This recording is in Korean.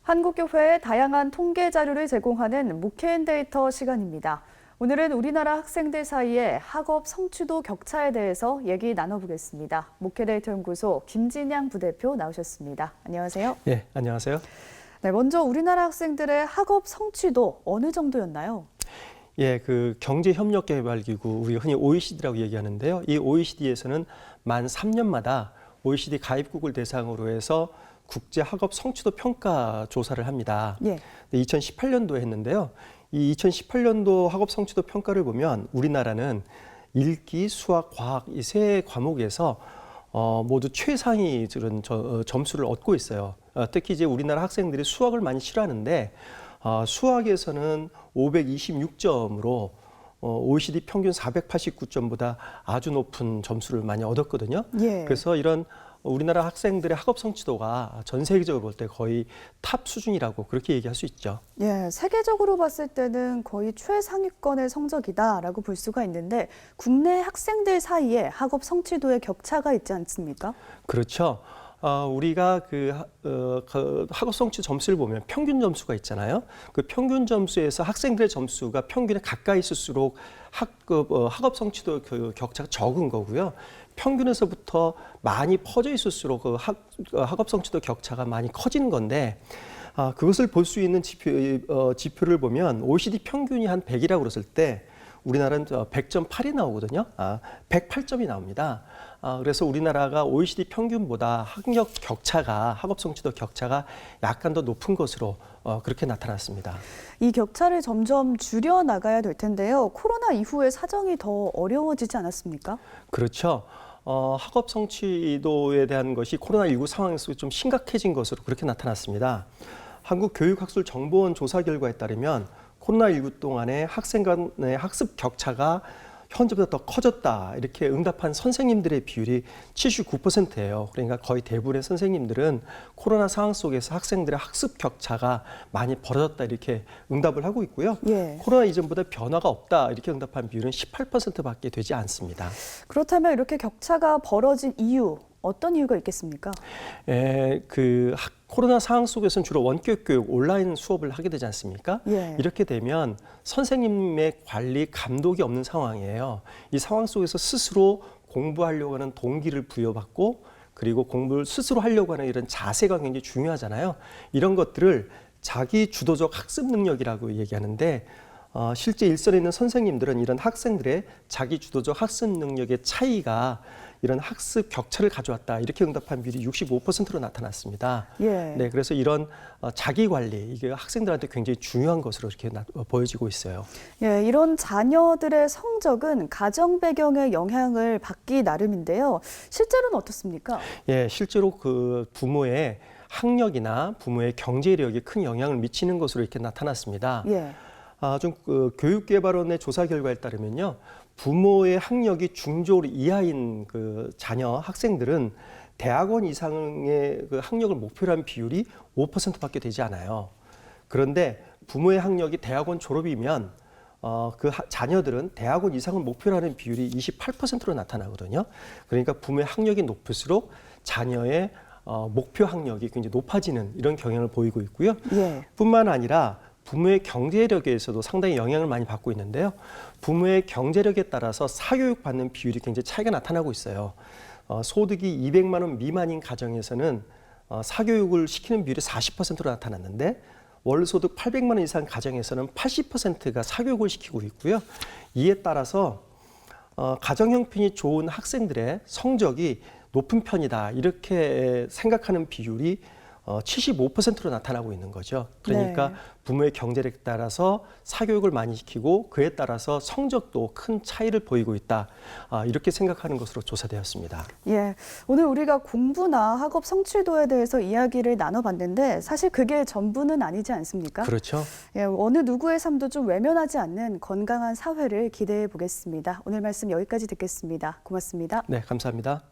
한국교회에 다양한 통계 자료를 제공하는 목회앤데이터 시간입니다. 오늘은 우리나라 학생들 사이의 학업 성취도 격차에 대해서 얘기 나눠보겠습니다. 목회데이터 연구소 김진양 부대표 나오셨습니다. 안녕하세요. 네, 안녕하세요. 네, 먼저 우리나라 학생들의 학업 성취도 어느 정도였나요? 예, 그 경제협력개발기구, 우리가 흔히 OECD라고 얘기하는데요. 이 OECD에서는 만 3년마다 OECD 가입국을 대상으로 해서 국제 학업 성취도 평가 조사를 합니다. 예. 2018년도에 했는데요. 이 2018년도 학업 성취도 평가를 보면 우리나라는 읽기, 수학, 과학 이 세 과목에서 모두 최상위 점수를 얻고 있어요. 특히 이제 우리나라 학생들이 수학을 많이 싫어하는데 수학에서는 526점으로 OECD 평균 489점보다 아주 높은 점수를 많이 얻었거든요. 예. 그래서 이런 우리나라 학생들의 학업 성취도가 전 세계적으로 볼 때 거의 탑 수준이라고 그렇게 얘기할 수 있죠. 예, 세계적으로 봤을 때는 거의 최상위권의 성적이다라고 볼 수가 있는데 국내 학생들 사이에 학업 성취도의 격차가 있지 않습니까? 그렇죠. 우리가 그 학업 성취 점수를 보면 평균 점수가 있잖아요. 그 평균 점수에서 학생들의 점수가 평균에 가까이 있을수록 학업 성취도 그 격차가 적은 거고요. 평균에서부터 많이 퍼져 있을수록 그 학업 성취도 격차가 많이 커지는 건데 그것을 볼 수 있는 지표를 보면 OECD 평균이 한 100이라고 그랬을 때 우리나라는 100.8이 나오거든요. 108점이 나옵니다. 그래서 우리나라가 OECD 평균보다 학업 성취도 격차가 약간 더 높은 것으로 그렇게 나타났습니다. 이 격차를 점점 줄여 나가야 될 텐데요. 코로나 이후에 사정이 더 어려워지지 않았습니까? 그렇죠. 학업 성취도에 대한 것이 코로나19 상황에서 좀 심각해진 것으로 그렇게 나타났습니다. 한국교육학술정보원 조사 결과에 따르면 코로나19 동안에 학생 간의 학습 격차가 현재보다 더 커졌다 이렇게 응답한 선생님들의 비율이 79%예요. 그러니까 거의 대부분의 선생님들은 코로나 상황 속에서 학생들의 학습 격차가 많이 벌어졌다 이렇게 응답을 하고 있고요. 예. 코로나 이전보다 변화가 없다 이렇게 응답한 비율은 18%밖에 되지 않습니다. 그렇다면 이렇게 격차가 벌어진 이유, 어떤 이유가 있겠습니까? 코로나 상황 속에서는 주로 원격 교육, 온라인 수업을 하게 되지 않습니까? 예. 이렇게 되면 선생님의 관리, 감독이 없는 상황이에요. 이 상황 속에서 스스로 공부하려고 하는 동기를 부여받고 그리고 공부를 스스로 하려고 하는 이런 자세가 굉장히 중요하잖아요. 이런 것들을 자기 주도적 학습 능력이라고 얘기하는데 실제 일선에 있는 선생님들은 이런 학생들의 자기 주도적 학습 능력의 차이가 이런 학습 격차를 가져왔다 이렇게 응답한 비율이 65%로 나타났습니다. 예. 네, 그래서 이런 자기 관리 이게 학생들한테 굉장히 중요한 것으로 이렇게 보여지고 있어요. 예, 이런 자녀들의 성적은 가정 배경의 영향을 받기 나름인데요. 실제로는 어떻습니까? 예, 실제로 그 부모의 학력이나 부모의 경제력이 큰 영향을 미치는 것으로 이렇게 나타났습니다. 예. 교육개발원의 조사 결과에 따르면요. 부모의 학력이 중졸 이하인 그 자녀 학생들은 대학원 이상의 그 학력을 목표로 한 비율이 5%밖에 되지 않아요. 그런데 부모의 학력이 대학원 졸업이면 자녀들은 대학원 이상을 목표로 하는 비율이 28%로 나타나거든요. 그러니까 부모의 학력이 높을수록 자녀의 목표 학력이 굉장히 높아지는 이런 경향을 보이고 있고요. 예. 뿐만 아니라 부모의 경제력에서도 상당히 영향을 많이 받고 있는데요. 부모의 경제력에 따라서 사교육 받는 비율이 굉장히 차이가 나타나고 있어요. 소득이 200만 원 미만인 가정에서는 사교육을 시키는 비율이 40%로 나타났는데 월소득 800만 원 이상 가정에서는 80%가 사교육을 시키고 있고요. 이에 따라서 가정 형편이 좋은 학생들의 성적이 높은 편이다 이렇게 생각하는 비율이 75%로 나타나고 있는 거죠. 그러니까 네. 부모의 경제력에 따라서 사교육을 많이 시키고 그에 따라서 성적도 큰 차이를 보이고 있다. 이렇게 생각하는 것으로 조사되었습니다. 예, 오늘 우리가 공부나 학업 성취도에 대해서 이야기를 나눠봤는데 사실 그게 전부는 아니지 않습니까? 그렇죠. 예, 어느 누구의 삶도 좀 외면하지 않는 건강한 사회를 기대해 보겠습니다. 오늘 말씀 여기까지 듣겠습니다. 고맙습니다. 네, 감사합니다.